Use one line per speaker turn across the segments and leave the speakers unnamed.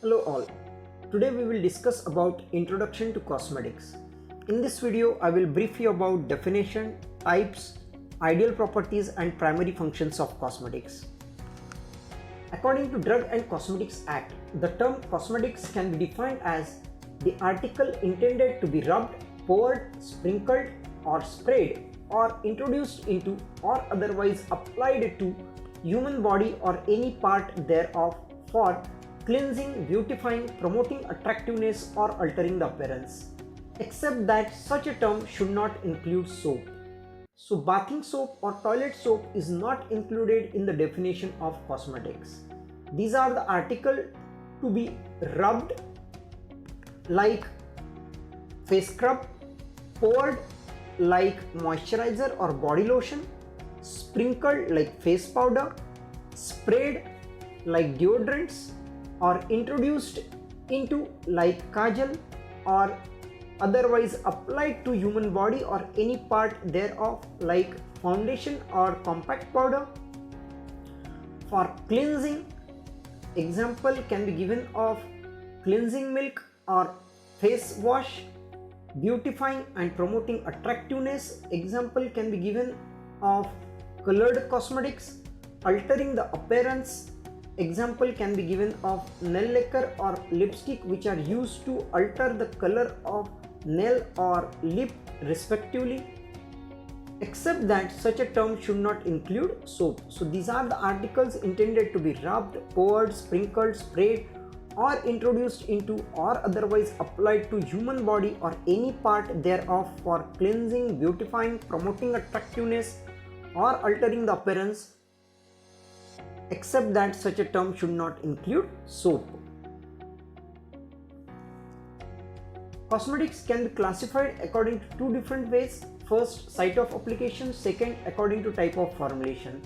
Hello all. Today we will discuss about Introduction to Cosmetics. In this video I will brief you about definition, types, ideal properties and primary functions of cosmetics. According to Drug and Cosmetics Act, the term cosmetics can be defined as the article intended to be rubbed, poured, sprinkled or sprayed or introduced into or otherwise applied to human body or any part thereof for cleansing, beautifying, promoting attractiveness or altering the appearance, except that such a term should not include soap. So bathing soap or toilet soap is not included in the definition of cosmetics. These are the article to be rubbed like face scrub, poured like moisturizer or body lotion, sprinkled like face powder, sprayed like deodorants, or introduced into like kajal or otherwise applied to human body or any part thereof like foundation or compact powder. For cleansing, example can be given of cleansing milk or face wash. Beautifying and promoting attractiveness, example can be given of colored cosmetics. Altering the appearance, example can be given of nail lacquer or lipstick which are used to alter the color of nail or lip respectively, except that such a term should not include soap. So these are the articles intended to be rubbed, poured, sprinkled, sprayed or introduced into or otherwise applied to human body or any part thereof for cleansing, beautifying, promoting attractiveness or altering the appearance, except that such a term should not include soap. Cosmetics can be classified according to two different ways. First, site of application, second, according to type of formulation.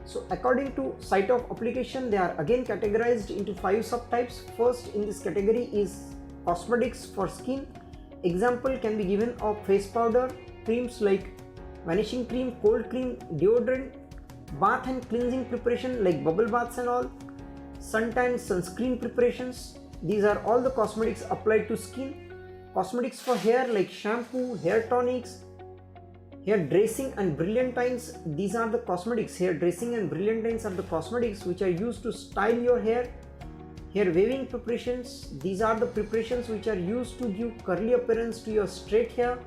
So according to site of application, they are again categorized into 5 subtypes. First in this category is cosmetics for skin. Example can be given of face powder, creams like vanishing cream, cold cream, deodorant, bath and cleansing preparation like bubble baths and all, suntan, sunscreen preparations. These are all the cosmetics applied to skin. Cosmetics for hair like shampoo, hair tonics, hair dressing and brilliantines. These are the cosmetics. Hair dressing and brilliantines are the cosmetics which are used to style your hair. Hair waving preparations. These are the preparations which are used to give curly appearance to your straight hair.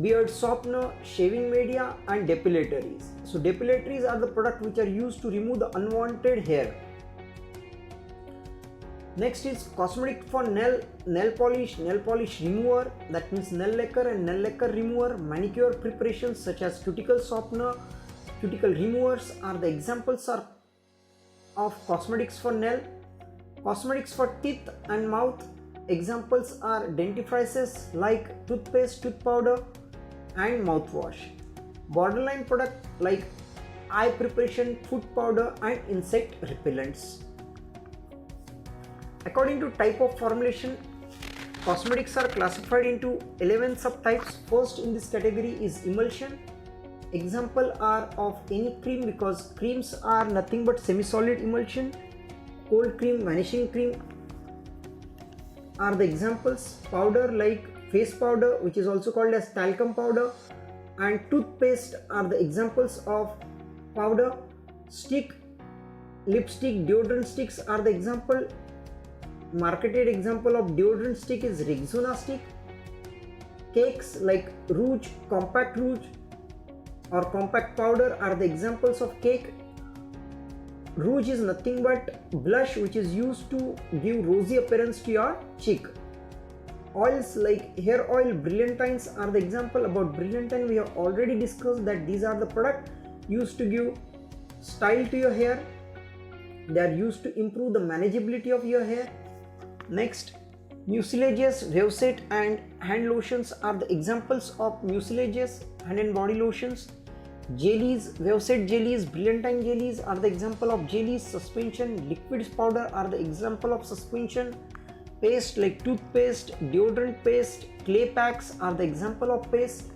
Beard softener, shaving media and depilatories. So depilatories are the products which are used to remove the unwanted hair. Next is cosmetic for nail polish remover, that means nail lacquer and nail lacquer remover. Manicure preparations such as cuticle softener, cuticle removers are the examples of cosmetics for nail. Cosmetics for teeth and mouth, examples are dentifrices like toothpaste, tooth powder and mouthwash. Borderline product like eye preparation, food powder and insect repellents. According to type of formulation, cosmetics are classified into 11 subtypes. First in this category is emulsion. Example are of any cream because creams are nothing but semi-solid emulsion. Cold cream, vanishing cream are the examples. Powder like face powder, which is also called as talcum powder, and toothpaste are the examples of powder. Stick, lipstick, deodorant sticks are the example. Marketed example of deodorant stick is Rexona stick. Cakes like rouge, compact rouge or compact powder are the examples of cake. Rouge is nothing but blush which is used to give rosy appearance to your cheek. Oils like hair oil, brilliantines are the example. About brilliantine we have already discussed that these are the products used to give style to your hair. They are used to improve the manageability of your hair. Next, mucilages, Wave-Set and hand lotions are the examples of mucilages, hand and body lotions. Jellies, Wave-Set jellies, brilliantine jellies are the example of jellies. Suspension, liquids powder are the example of suspension. Paste like toothpaste, deodorant paste, clay packs are the example of paste.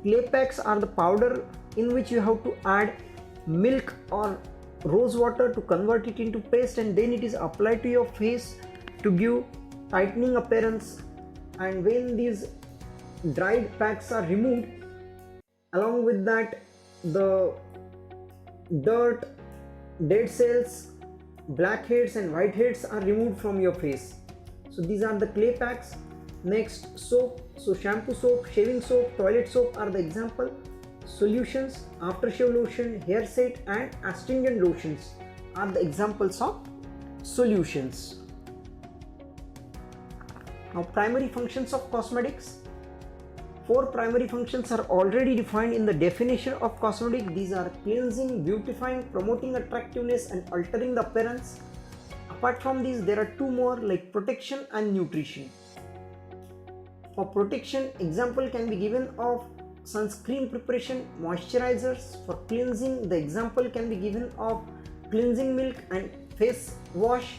Clay packs are the powder in which you have to add milk or rose water to convert it into paste, and then it is applied to your face to give tightening appearance. And when these dried packs are removed, along with that the dirt, dead cells, blackheads and whiteheads are removed from your face. So these are the clay packs. Next, soap. So shampoo soap, shaving soap, toilet soap are the example. Solutions, aftershave lotion, hair set and astringent lotions are the examples of solutions. Now, primary functions of cosmetics. 4 primary functions are already defined in the definition of cosmetic. These are cleansing, beautifying, promoting attractiveness and altering the appearance. Apart from these, there are 2 more like protection and nutrition. For protection, example can be given of sunscreen preparation, moisturizers. For cleansing, the example can be given of cleansing milk and face wash.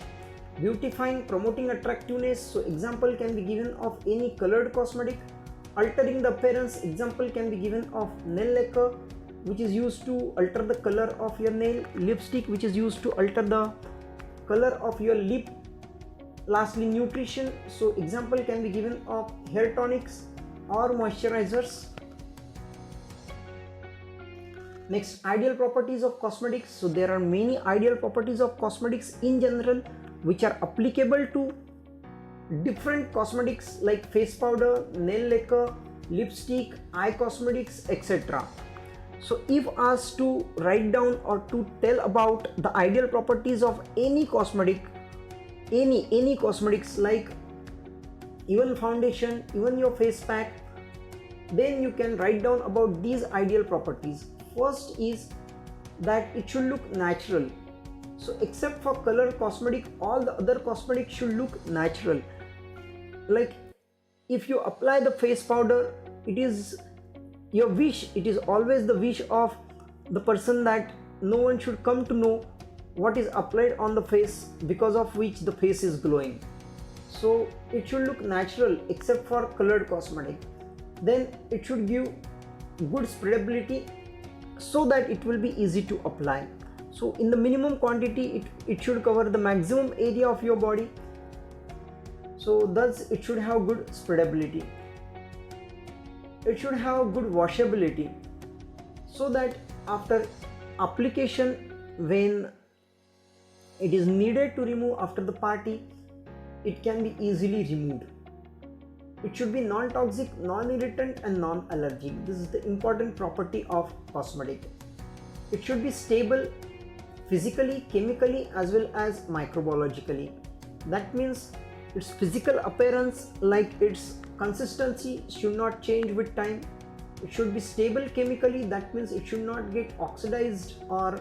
Beautifying, promoting attractiveness, so example can be given of any colored cosmetic. Altering the appearance, example can be given of nail lacquer, which is used to alter the color of your nail. Lipstick, which is used to alter the color of your lip. Lastly, nutrition, so example can be given of hair tonics or moisturizers. Next, ideal properties of cosmetics. So there are many ideal properties of cosmetics in general which are applicable to different cosmetics like face powder, nail lacquer, lipstick, eye cosmetics, etc. So if asked to write down or to tell about the ideal properties of any cosmetic, any cosmetics like even foundation, even your face pack, then you can write down about these ideal properties. First is that it should look natural. So except for color cosmetic, all the other cosmetics should look natural. Like if you apply the face powder, it is your wish, it is always the wish of the person that no one should come to know what is applied on the face, because of which the face is glowing. So it should look natural except for colored cosmetic. Then it should give good spreadability so that it will be easy to apply. So in the minimum quantity, it should cover the maximum area of your body. So thus it should have good spreadability. It should have good washability, so that after application, when it is needed to remove after the party, it can be easily removed. It should be non-toxic, non-irritant and non-allergic. This is the important property of cosmetic. It should be stable physically, chemically as well as microbiologically. That means its physical appearance, like its consistency, should not change with time. It should be stable chemically, that means it should not get oxidized or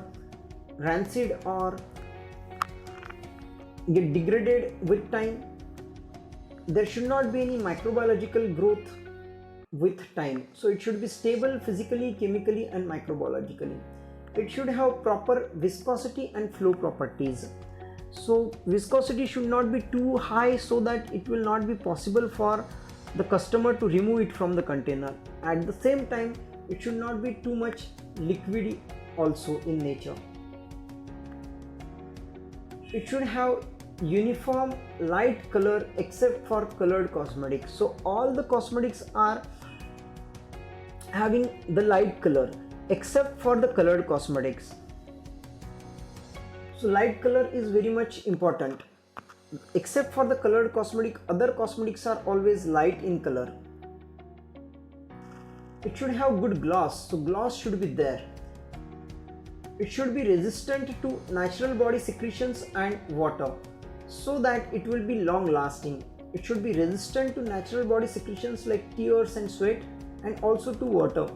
rancid or get degraded with time. There should not be any microbiological growth with time. So it should be stable physically, chemically and microbiologically. It should have proper viscosity and flow properties. So viscosity should not be too high so that it will not be possible for the customer to remove it from the container. At the same time, it should not be too much liquidy also in nature. It should have uniform light color except for colored cosmetics. So all the cosmetics are having the light color except for the colored cosmetics. So light color is very much important. Except for the colored cosmetic, other cosmetics are always light in color. It should have good gloss, so gloss should be there. It should be resistant to natural body secretions and water, so that it will be long lasting. It should be resistant to natural body secretions like tears and sweat, and also to water,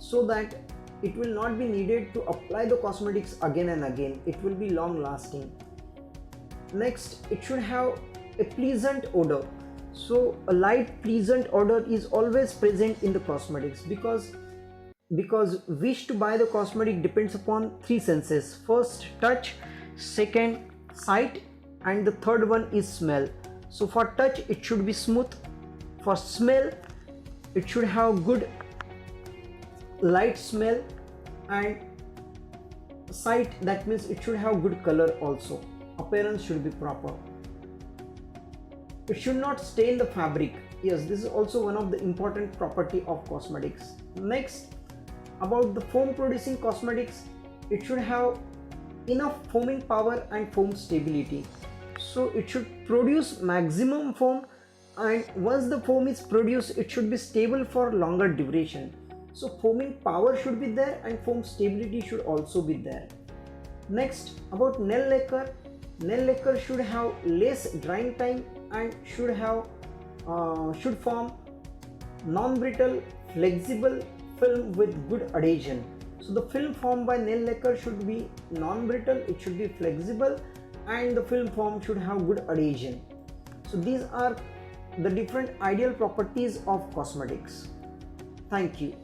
so that it will not be needed to apply the cosmetics again and again. It will be long lasting. Next, it should have a pleasant odor. So a light pleasant odor is always present in the cosmetics, because wish to buy the cosmetic depends upon 3 senses. First, touch. Second, sight. And the third one is smell. So for touch, it should be smooth. For smell, it should have good light smell, and sight, that means it should have good color also. Appearance should be proper. It should not stain the fabric. Yes, this is also one of the important property of cosmetics. Next, about the foam producing cosmetics, it should have enough foaming power and foam stability. So it should produce maximum foam, and once the foam is produced, it should be stable for longer duration. So foaming power should be there and foam stability should also be there. Next, about nail lacquer. Nail lacquer should have less drying time and should form non-brittle, flexible film with good adhesion. So the film formed by nail lacquer should be non-brittle, it should be flexible, and the film form should have good adhesion. So these are the different ideal properties of cosmetics. Thank you.